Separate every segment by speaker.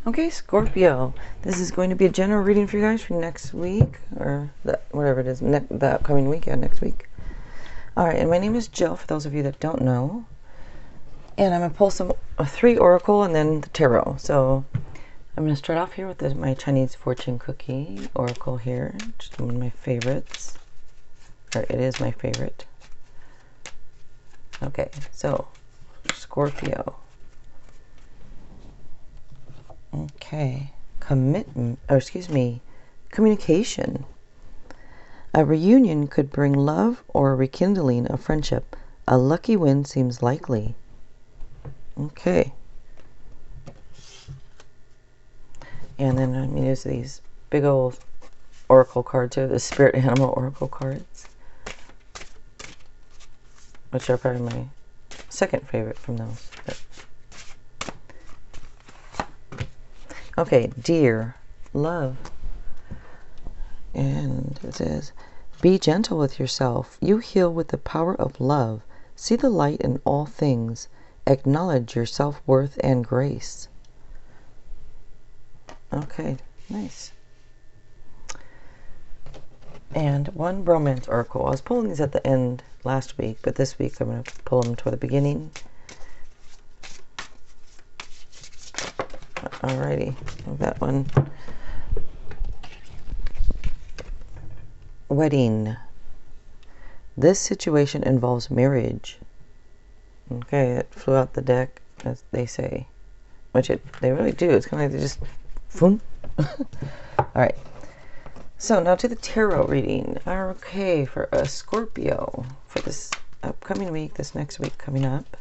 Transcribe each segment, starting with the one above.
Speaker 1: Okay, Scorpio, this is going to be a general reading for you guys for next week, or whatever it is, the upcoming weekend, next week. Alright, and my name is Jill, for those of you that don't know. And I'm going to pull three oracle and then the tarot. So I'm going to start off here with my Chinese fortune cookie oracle here, which is one of my favorites. Or it is my favorite. Okay, so Scorpio. Okay, communication. A reunion could bring love or a rekindling of friendship. A lucky win seems likely. Okay. And then I'm going to use these big old oracle cards here, the spirit animal oracle cards, which are probably my second favorite from those. Okay, dear, love. And it says, be gentle with yourself. You heal with the power of love. See the light in all things. Acknowledge your self-worth and grace. Okay, nice. And one romance oracle. I was pulling these at the end last week, but this week I'm going to pull them toward the beginning. Alrighty, that one. Wedding. This situation involves marriage. Okay, it flew out the deck, as they say. Which they really do. It's kind of like they just, boom. Alright. So now to the tarot reading. Okay, for a Scorpio for this upcoming week, this next week coming up.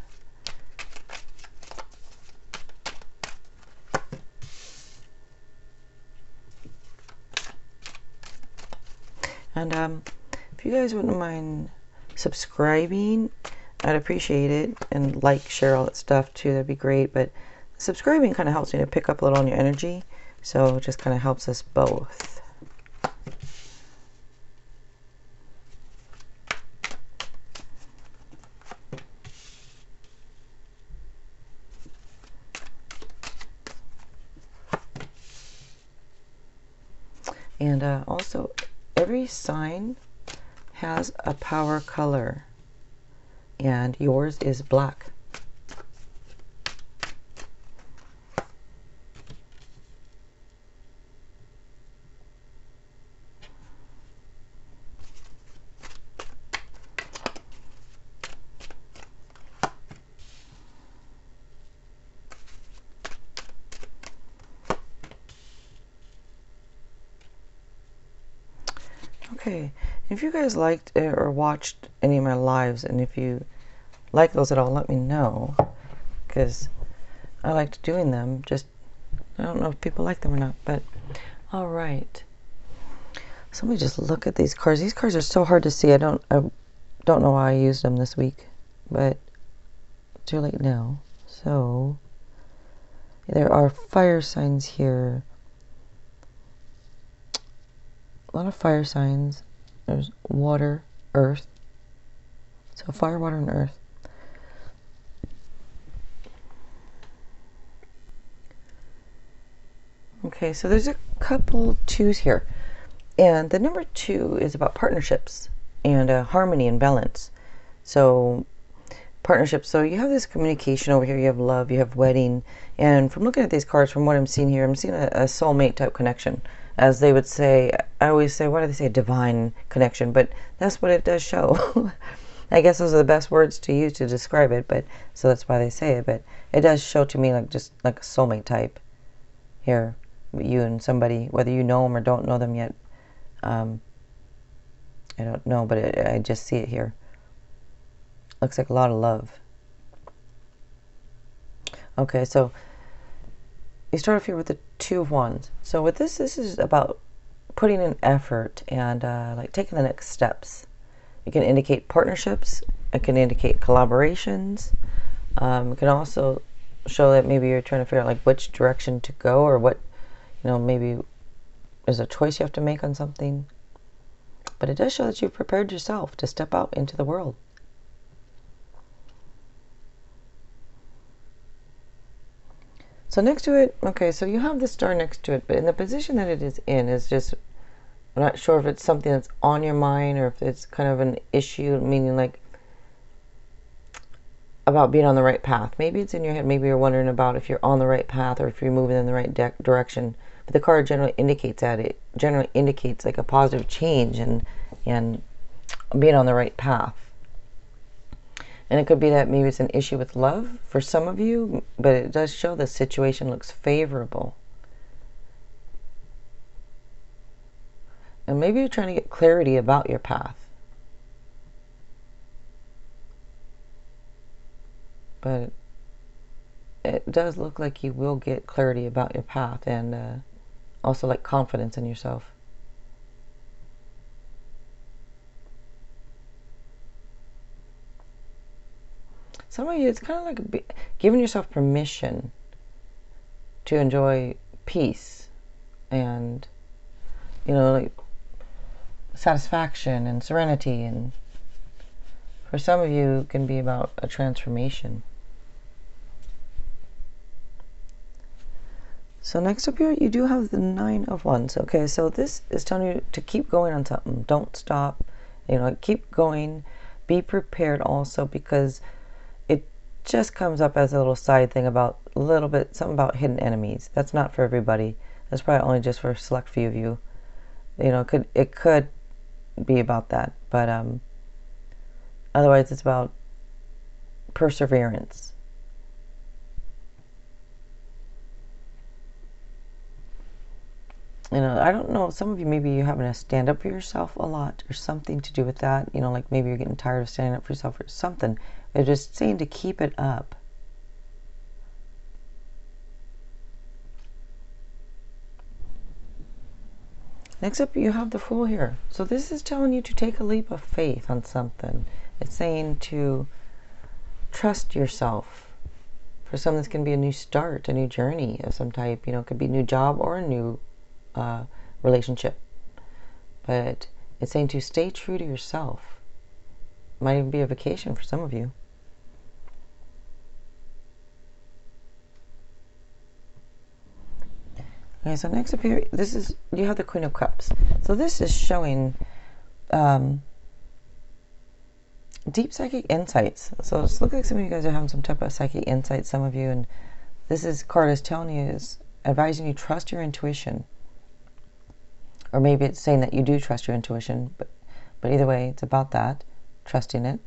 Speaker 1: And if you guys wouldn't mind subscribing, I'd appreciate it. And like, share all that stuff too, that'd be great. But subscribing kind of helps me to pick up a little on your energy. So it just kind of helps us both. And also, every sign has a power color, and yours is black. Okay, if you guys liked or watched any of my lives, and if you like those at all, let me know, because I liked doing them. Just, I don't know if people like them or not, but all right. So let me just look at these cards. These cards are so hard to see. I don't know why I used them this week, but it's too late now. So there are fire signs here. A lot of fire signs. There's water, earth. So fire, water, and earth. Okay, so there's a couple twos here. And the number 2 is about partnerships and harmony and balance. So partnerships. So you have this communication over here. You have love. You have wedding. And from looking at these cards, from what I'm seeing here, I'm seeing a soulmate type connection. As they would say, I always say, what do they say? Divine connection. But that's what it does show. I guess those are the best words to use to describe it. But so that's why they say it. But it does show to me like just like a soulmate type here. You and somebody, whether you know them or don't know them yet. I don't know, but I just see it here. Looks like a lot of love. Okay, so you start off here with the 2 of Wands. So with this is about putting in effort and like taking the next steps. It can indicate partnerships. It can indicate collaborations. It can also show that maybe you're trying to figure out like which direction to go, or what, maybe there's a choice you have to make on something. But it does show that you've prepared yourself to step out into the world. So next to it, okay, so you have the star next to it, but in the position that it is in is just, I'm not sure if it's something that's on your mind or if it's kind of an issue, meaning like about being on the right path. Maybe it's in your head. Maybe you're wondering about if you're on the right path or if you're moving in the right direction. But the card generally indicates that. It generally indicates like a positive change and being on the right path. And it could be that maybe it's an issue with love for some of you, but it does show the situation looks favorable. And maybe you're trying to get clarity about your path. But it does look like you will get clarity about your path and also like confidence in yourself. Some of you, it's kind of like giving yourself permission to enjoy peace and, you know, like satisfaction and serenity. And for some of you, it can be about a transformation. So next up here, you do have the 9 of Wands. Okay, so this is telling you to keep going on something. Don't stop. You know, keep going. Be prepared also, because it just comes up as a little side thing about a little bit, something about hidden enemies. That's not for everybody. That's probably only just for a select few of you. You know, it could be about that, but otherwise it's about perseverance. You know, I don't know, some of you, maybe you're having to stand up for yourself a lot or something to do with that. You know, like maybe you're getting tired of standing up for yourself or something. They're just saying to keep it up. Next up, you have the Fool here. So this is telling you to take a leap of faith on something. It's saying to trust yourself. For some, this can be a new start, a new journey of some type. You know, it could be a new job or a new relationship. But it's saying to stay true to yourself. Might even be a vacation for some of you. Okay, so next up here, this is, you have the Queen of Cups. So this is showing deep psychic insights. So it looks like some of you guys are having some type of psychic insight, some of you, and this card is telling you, is advising you trust your intuition. Or maybe it's saying that you do trust your intuition, but either way, it's about that, trusting it.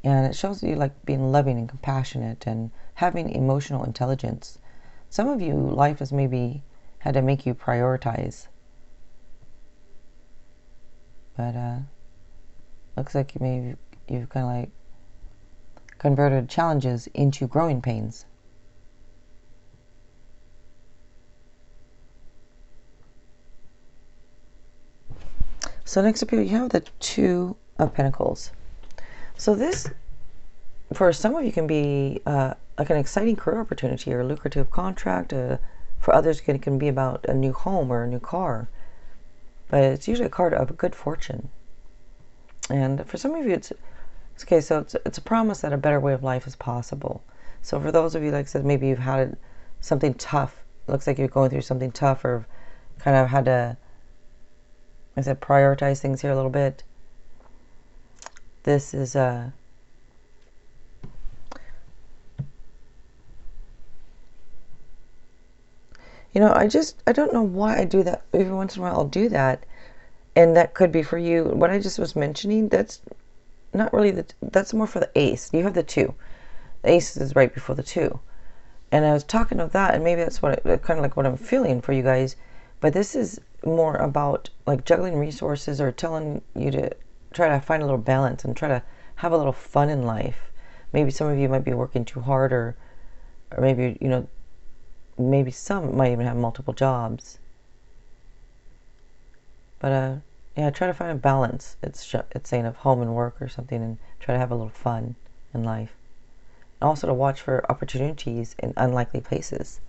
Speaker 1: And it shows you like being loving and compassionate and having emotional intelligence. Some of you, life has maybe had to make you prioritize. But looks like you've kind of like converted challenges into growing pains. So next up here, you have the 2 of Pentacles. So this, for some of you, can be like an exciting career opportunity or a lucrative contract. For others, it can be about a new home or a new car. But it's usually a card of good fortune. And for some of you, it's okay. So it's a promise that a better way of life is possible. So for those of you, like I said, maybe you've had something tough. It looks like you're going through something tough, or kind of had to, like I said, prioritize things here a little bit. This is you know, I don't know why I do that. Every once in a while I'll do that. And that could be for you. What I just was mentioning, that's not really that's more for the Ace. You have the 2. The Ace is right before the 2. And I was talking of that, and maybe that's what kind of like what I'm feeling for you guys. But this is more about like juggling resources, or telling you to try to find a little balance and try to have a little fun in life. Maybe some of you might be working too hard, or maybe, you know, maybe some might even have multiple jobs. But yeah, try to find a balance. It's saying of home and work or something, and try to have a little fun in life. And also to watch for opportunities in unlikely places.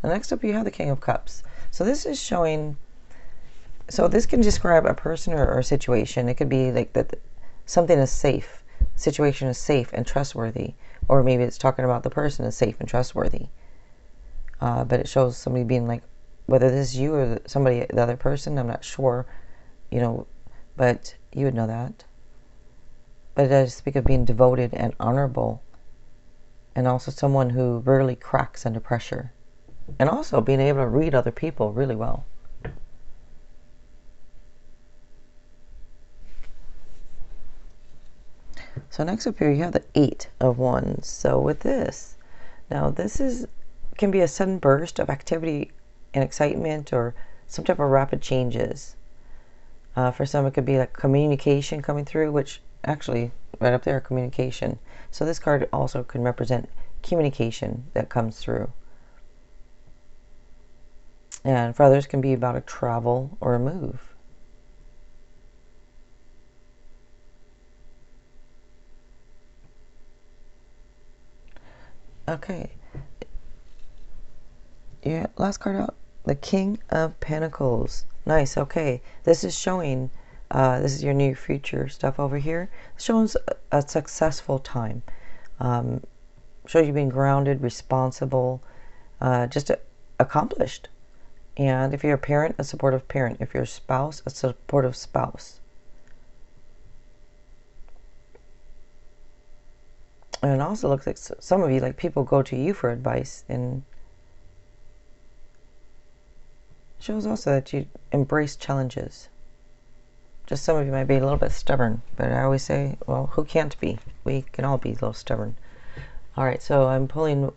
Speaker 1: And next up, you have the King of Cups. So this is showing, so this can describe a person or a situation. It could be like that something is safe, situation is safe and trustworthy, or maybe it's talking about the person is safe and trustworthy. but it shows somebody being like, whether this is you or somebody, the other person, I'm not sure, you know, but you would know that. But it does speak of being devoted and honorable, and also someone who rarely cracks under pressure, and also being able to read other people really well. So next up here you have the 8 of Wands. So with this, now this can be a sudden burst of activity and excitement, or some type of rapid changes. For some it could be like communication coming through, which actually right up there, communication. So this card also can represent communication that comes through. And for others, can be about a travel or a move. Okay. Yeah, last card out, the King of Pentacles. Nice. Okay, this is showing, this is your near future stuff over here. It shows a successful time. Shows you being grounded, responsible, just accomplished. And if you're a parent, a supportive parent. If you're a spouse, a supportive spouse. And it also looks like some of you, like, people go to you for advice, and shows also that you embrace challenges. Just some of you might be a little bit stubborn, but I always say, well, who can't be? We can all be a little stubborn. All right, so I'm pulling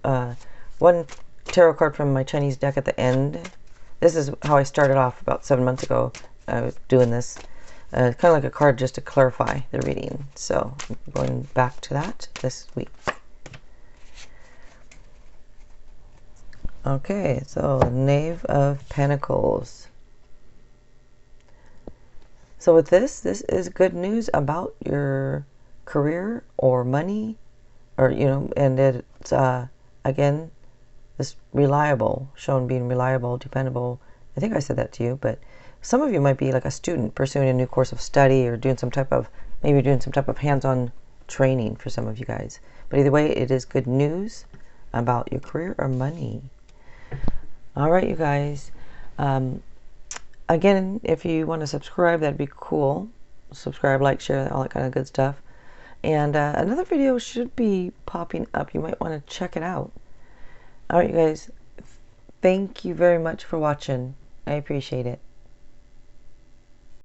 Speaker 1: one tarot card from my Chinese deck at the end. This is how I started off about 7 months ago. I was doing this. Kind of like a card just to clarify the reading. So I'm going back to that this week. Okay, so Knave of Pentacles. So with this is good news about your career or money, or, you know, and it's, again, this reliable, shown being reliable, dependable. I think I said that to you, but some of you might be like a student pursuing a new course of study, or doing some type of, maybe doing some type of hands-on training for some of you guys. But either way, it is good news about your career or money. All right, you guys. Again, if you want to subscribe, that'd be cool. Subscribe, like, share, all that kind of good stuff. And another video should be popping up. You might want to check it out. All right, you guys. Thank you very much for watching. I appreciate it.